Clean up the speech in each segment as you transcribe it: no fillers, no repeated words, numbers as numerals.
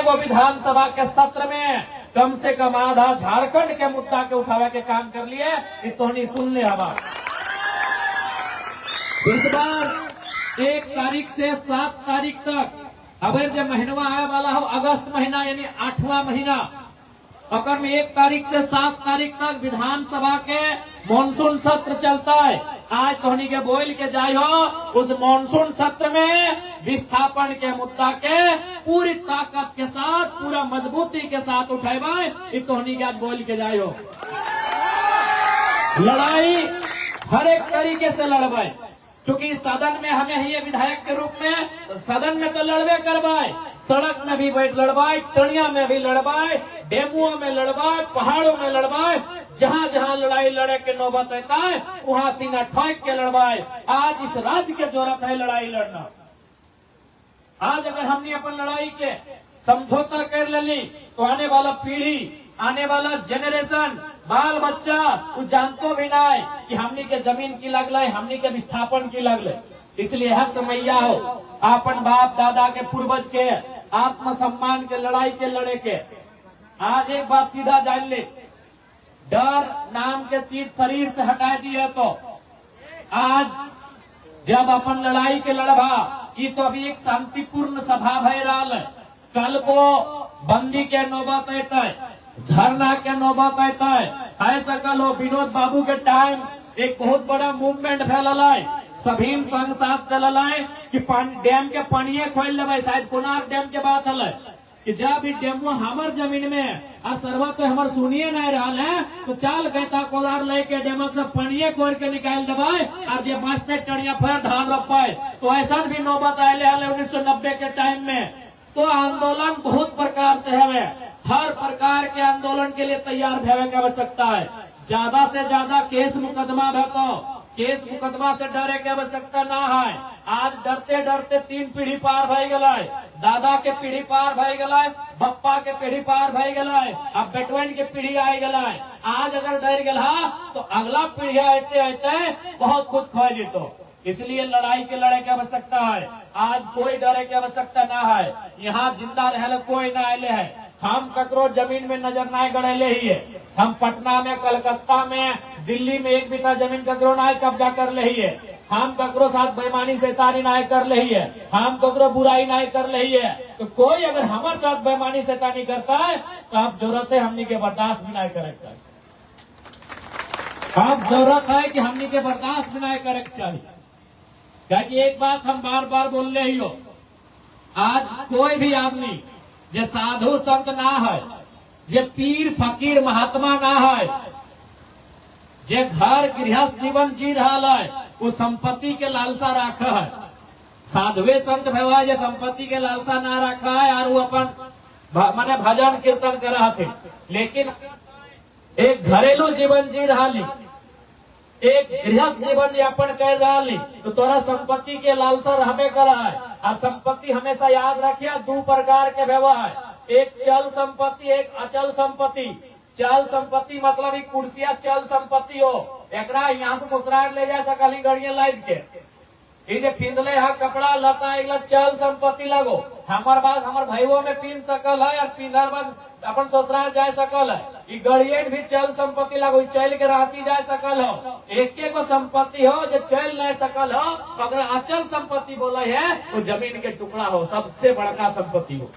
एगो विधानसभा के सत्र में कम से कम आधा झारखंड के मुद्दा के उठावे के काम कर लिए। ये तोहनी सुन ले हवा। इस बार 1 तारीख से 7 तारीख तक अगर जो महीनवा आने वाला हो अगस्त महीना यानी 8वां महीना, अगर में 1 तारीख से 7 तारीख तक विधानसभा के मानसून सत्र चलता है। आज तोहनी के बोल के जाय हो उस मानसून सत्र में विस्थापन के मुद्दा के पूरी ताकत के साथ पूरा मजबूती के साथ उठेबे। तोहनी के आज बोल के जाय हो लड़ाई हर एक तरीके से लड़बे, क्योंकि सदन में हमें ये विधायक के रूप में सदन में तो लड़बे करवाए, सड़क में भी बैठ लड़वाए, टनिया में भी लड़वाए, डेमुओं में लड़वाए, पहाड़ों में लड़वाए, जहाँ जहाँ लड़ाई लड़े के नौबत आता है वहाँ सीना ठोक के लड़वाए। आज इस राज्य के जरूरत है लड़ाई लड़ना। आज अगर हमने अपन लड़ाई के समझौता कर लेली तो आने वाला पीढ़ी, आने वाला जनरेशन, बाल बच्चा वो जानतो भी ना कि हमनी के जमीन की लगल, हमनी के विस्थापन की लगल। इसलिए हर समैया हो अपन बाप दादा के पूर्वज के आत्मसम्मान के लड़ाई के लड़े के। आज एक बात सीधा जान ले, डर नाम के चीज शरीर से हटा दिए तो आज जब अपन लड़ाई के लड़बा की तो अभी एक शांतिपूर्ण सभा भय रहा है। कल को बंदी के नौबत अतः, धरना के नौबत अतः। ऐसा कल हो विनोद बाबू के टाइम एक बहुत बड़ा मूवमेंट फैलल है, सभी संग साथ चलल है कि डैम के पानी खोल लेवे। शायद कोनार डैम के बात है कि जब भी डेमो हमार जमीन में आ सर्वा तो हमार सुनिए नहीं रहा है तो चाल कहता कोलार लेके डेमक से पानी खोल के निकाल देवे और ये बचते टनिया फिर धान रोपाए। तो ऐसा भी नौबत आये 1990 के टाइम में। तो आंदोलन बहुत प्रकार से है, हर प्रकार के आंदोलन के लिए तैयार होने की आवश्यकता है। ज्यादा से ज्यादा केस मुकदमा भेटो, केस मुकदमा से डरे की आवश्यकता ना है। आज डरते डरते 3 पीढ़ी पार भय गए, दादा के पीढ़ी पार भय गए, बप्पा के पीढ़ी पार भय गए, अब बेटवन के पीढ़ी आ गए। आज अगर डर गया तो अगला पीढ़ी आते आते बहुत कुछ खो जीतो। इसलिए लड़ाई के लड़े की आवश्यकता है। आज कोई डरे की आवश्यकता ना है। यहाँ जिंदा रहे कोई ना आये है। हम ककरो जमीन में नजर ना गड़ेले ही है। हम पटना में, कलकत्ता में, दिल्ली में एक बिता जमीन ककरो ना कब्जा कर ले ही है। हम ककरो साथ बेईमानी शैतानी ना कर ले ही है। हम ककरो बुराई ना कर ले ही है। तो कोई अगर हमारे साथ बेईमानी शैतानी करता है तो अब जरूरत है हमनी के बर्दाश्त भी ना करे चाहिए। अब जरूरत है कि हमनी के बर्दाश्त भी ना करे चाहिए। क्योंकि एक बात हम बार बार बोल रहे ही हो, आज कोई भी आदमी जे साधु संत ना है, जे पीर फकीर महात्मा ना है, जे घर गृहस्थ जीवन जी रहा है, वो संपत्ति के लालसा रखा है। साधुए संत भगवान जे संपत्ति के लालसा ना रखा है और वो अपन माने भजन कीर्तन कर रहा थे, लेकिन एक घरेलू जीवन जी रहा, एक गृहस्थ जीवन यापन कर रहा, तो तोरा संपत्ति के लालसा रहबे कर रहा है। और संपत्ति हमेशा याद रखिए 2 प्रकार के व्यवहार है, एक चल संपत्ति, एक अचल संपत्ति। चल संपत्ति मतलब एक कुर्सिया चल संपत्ति हो, एकरा यहाँ से ससुराल ले जा सकली गड़िया लाद के। ये जे पिंधले है कपड़ा लता एक चल संपत्ति लगो। हमार बात हमार भाइयों में पिंध सकल है और पिंधर बाद अपन ससुराल जा सकल है। ये गड़ियन भी चल संपत्ति लगो, चल के रांची जा सकल हो। एक को संपत्ति हो जो चल नहीं सकल हो, अगर अचल संपत्ति बोला है तो जमीन के टुकड़ा हो, सबसे बड़का संपत्ति हो।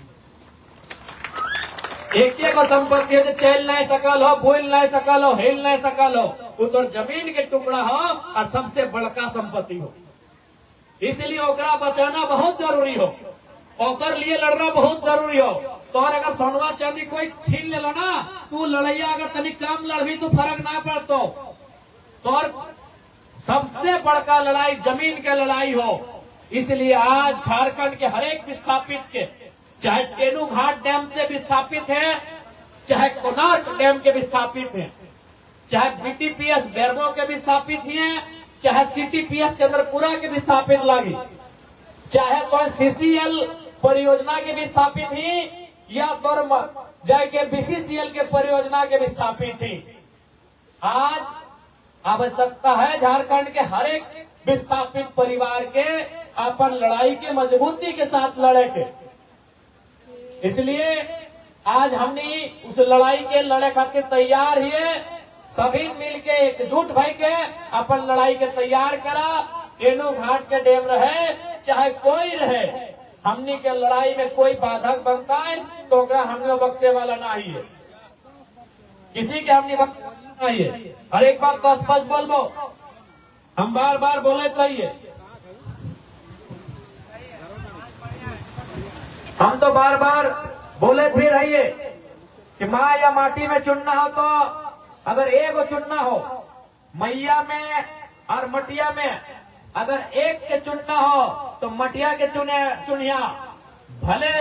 एक को संपत्ति हो जो चल नहीं सकल हो, बोल नहीं सकल हो, हिल नहीं सकल हो, वो तो जमीन के टुकड़ा हो और सबसे बड़का संपत्ति हो। इसलिए ओकरा बचाना बहुत जरूरी हो, ओकर लिए लड़ना बहुत जरूरी हो। तो अगर सोनवा चांदी कोई छीन ले लो ना, तू लड़ैया अगर तनी कम लड़बी तो फर्क ना पड़तो। तो सबसे बड़का लड़ाई जमीन के लड़ाई हो। इसलिए आज झारखंड के हर एक विस्थापित के, चाहे टेनू घाट डैम से विस्थापित है, चाहे कोणार्क डैम के विस्थापित है, चाहे बीटीपीएस बैरमो के विस्थापित है, चाहे सीटीपीएस चंद्रपुरा के विस्थापित लगी, चाहे कोई सीसीएल परियोजना के विस्थापित ही या जाके बीसीसीएल के परियोजना के विस्थापित थी। आज आवश्यकता है झारखंड के हर एक विस्थापित परिवार के अपन लड़ाई के मजबूती के साथ लड़े के। इसलिए आज हमने उस लड़ाई के लड़े खातिर तैयार ही है। सभी मिलके एकजुट भाई के अपन लड़ाई के तैयार करा। केनो घाट के डेम रहे चाहे कोई रहे, हमनी के लड़ाई में कोई बाधक बनता है तो हमने बख्शे वाला नहीं है, किसी के हमने नहीं है। और एक बात तो स्पष्ट बोलबो, हम बार बार बोले रहिए, हम तो बार बार बोले भी रहिए कि माँ या माटी में चुनना हो तो अगर एक चुनना हो, मैया में और मटिया में अगर एक के चुनना हो तो मटिया के चुनिया। भले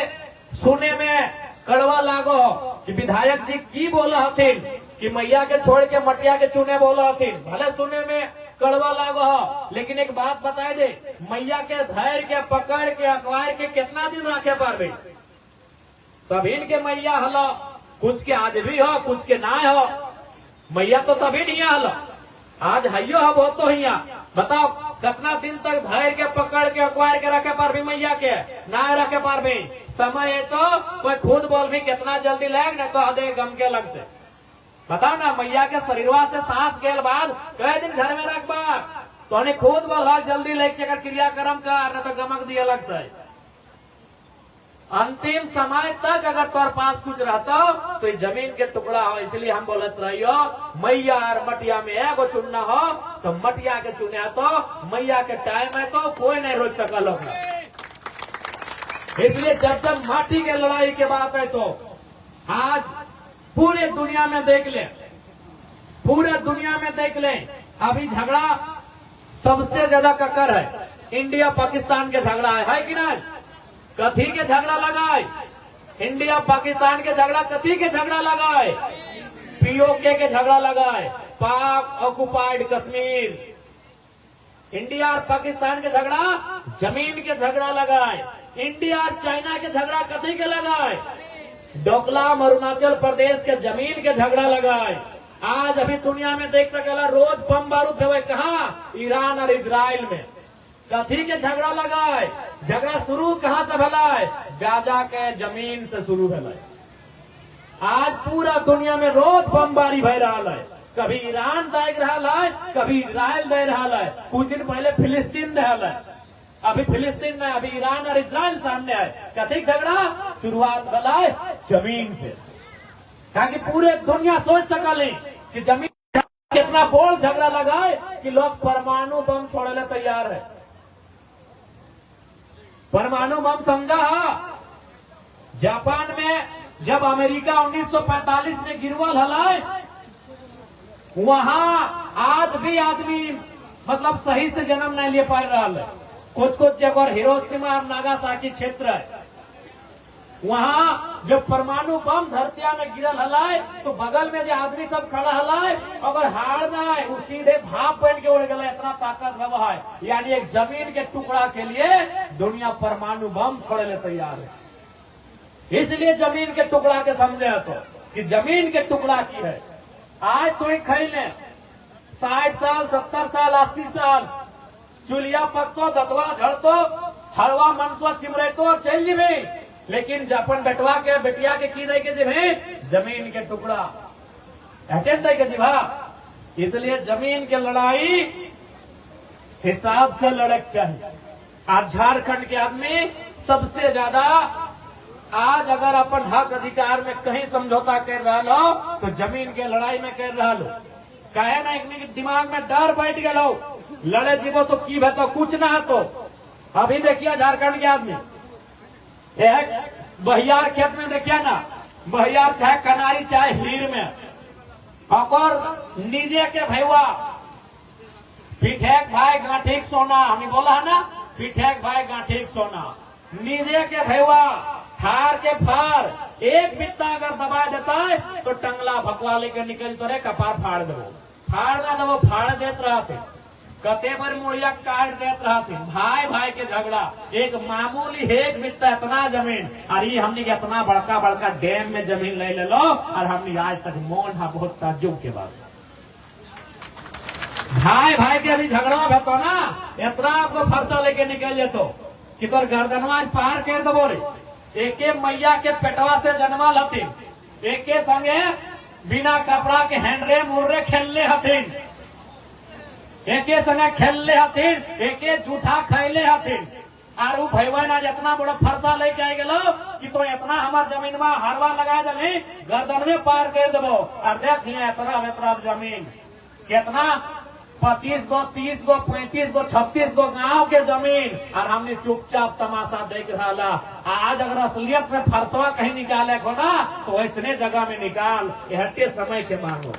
सुने में कड़वा लागो कि विधायक जी की बोला हथिन कि मैया के छोड़ के मटिया के चुने बोला हथिन, भले सुने में कड़वा लागो हो, लेकिन एक बात बताए दे, मैया के धैर्य के पकड़ के अखबार के कितना दिन रखे पारबे। सभी के मैया हलो, कुछ के आज भी हो कुछ के ना हो, मैया तो सभी नहीं हलो, आज हइयो हो बहुत तो हिया। बताओ कितना दिन तक धैर्य के पकड़ के अखबार के रखे पारबे, मैया के ना रखे पारबे। समय है तो कोई खुद बोल भी कितना जल्दी लग ना तो आधे गम के लगते। बताओ ना, मैया के शरीरवा से सांस गेल बाद कई दिन घर में रखबा तो खुद बोल जल्दी लेके क्रियाक्रम कर, न तो गमक दिया लगता है। अंतिम समय तक अगर तोर पास कुछ रहता तो जमीन के टुकड़ा हो। इसलिए हम बोलत रहियो, मैया और मटिया में एगो चुनना हो तो मटिया के चुने तो मैया के टाइम है तो कोई नहीं रोक सकल होगा। इसलिए जब जब माटी के लड़ाई के बात है तो आज पूरे दुनिया में देख ले, पूरे दुनिया में देख ले, अभी झगड़ा सबसे ज्यादा ककर है इंडिया पाकिस्तान के झगड़ा है कि नहीं? कथी के झगड़ा लगाए? इंडिया पाकिस्तान के झगड़ा कथी के झगड़ा लगाए? पीओके के झगड़ा लगाए, पाक ऑक्युपाइड कश्मीर। इंडिया और पाकिस्तान के झगड़ा जमीन के झगड़ा लगाए। इंडिया और चाइना के झगड़ा कथी के लगाए? डोकलाम अरुणाचल प्रदेश के जमीन के झगड़ा लगाए। आज अभी दुनिया में देख सकला रोज बम बारूद हुए कहा? ईरान और इजराइल में। कथी के झगड़ा लगाए? झगड़ा शुरू कहां से भला है? गाजा के जमीन से शुरू भला है। आज पूरा दुनिया में रोज बमबारी भय रहा है, कभी ईरान देख रहा है, कभी इजराइल दे रहा है, कुछ दिन पहले फिलिस्तीन दे रहा है, अभी फिलिस्तीन में, अभी ईरान और इजराइल सामने आए। कथी झगड़ा? शुरुआत भला है जमीन से, ताकि पूरे दुनिया सोच सकले कि जमीन कितना बोल झगड़ा लगाए कि लोग परमाणु बम छोड़ने तैयार है। परमाणु बम समझा? जापान में जब अमेरिका 1945 में गिरवल हलाए, वहां आज भी आदमी मतलब सही से जन्म नहीं ले पा रहा है। कुछ कुछ जगह हिरोशिमा और नागासाकी क्षेत्र है, वहां जब परमाणु बम धरतिया में गिरल हलाए तो बगल में जो आदमी सब खड़ा हलाए, अगर हार ना है वो सीधे भाप बन के उड़ गए, इतना ताकत रहा है। यानी एक जमीन के टुकड़ा के लिए दुनिया परमाणु बम छोड़ने तैयार है। इसलिए जमीन के टुकड़ा के समझे तो कि जमीन के टुकड़ा की है। आज तो एक खैले 60 साल 70 साल 80 साल चूल्हा पकतो, दतवा झड़तो, हड़वा मनसवा चिमरेतो चल जीवे, लेकिन अपन बेटवा के बेटिया के की दे के जीवे? जमीन के टुकड़ा अटेंड दे के जीवा। इसलिए जमीन के लड़ाई हिसाब से लड़क चाहिए। आज झारखंड के आदमी सबसे ज्यादा आज अगर अपन हक अधिकार में कहीं समझौता कर रहा हो तो जमीन के लड़ाई में कर रहा हो। कहे ना एक दिमाग में डर बैठ गया, लड़े जीवो तो की है तो कुछ ना है। तो अभी देखिए झारखंड के आदमी एक बहियार खेत में देखिए ना, बहियार चाहे कनारी चाहे हीर में, और नीजे के भैया पिठेक भाई गांठीक सोना, हमें बोला है ना, पिठेक भाई गांठीक सोना, नीजे के भैया फार के फार, एक बित्ता अगर दबा देता है तो टंगला भकवा लेकर निकल तो रे कपार फाड़ दो, फाड़ ना दो फाड़ देते रहते, कते बार मुड़िया काट देते रहते। भाई भाई के झगड़ा, एक मामूली एक बित्ता इतना जमीन, और ये हमने इतना बड़का बड़का डैम में जमीन ले लो, और हमने आज तक मौन है बहुत ताज्जुब के बाद। भाई भाई के अभी झगड़ा भेतो ना, इतना आपको फर्चा लेके निकल जेतो कि तोर गर्दनवा पार कर दबो रे, एके मैया के पेटवा से जन्मल हथिन, एके संगे बिना कपड़ा के हैंडरे मुर्रे खेलने हथिन, एके संगे खेलने हथिन, एके जूठा खैले हथिन। और वो भैया ना जितना बड़ा फरसा लेके आ गेलो कि तो इतना हमार जमीन में हरवा लगा दे गर्दन में पार कर देबो। और देखिए इतना जमीन कितना 25 गो 30 गो 35 गो 36 गो गांव के जमीन, और हमने चुपचाप तमाशा देख रहा। आज अगर असलियत में फरसवा कहीं निकाले को ना तो ऐसने जगह में निकाल, हटे समय के मांगो।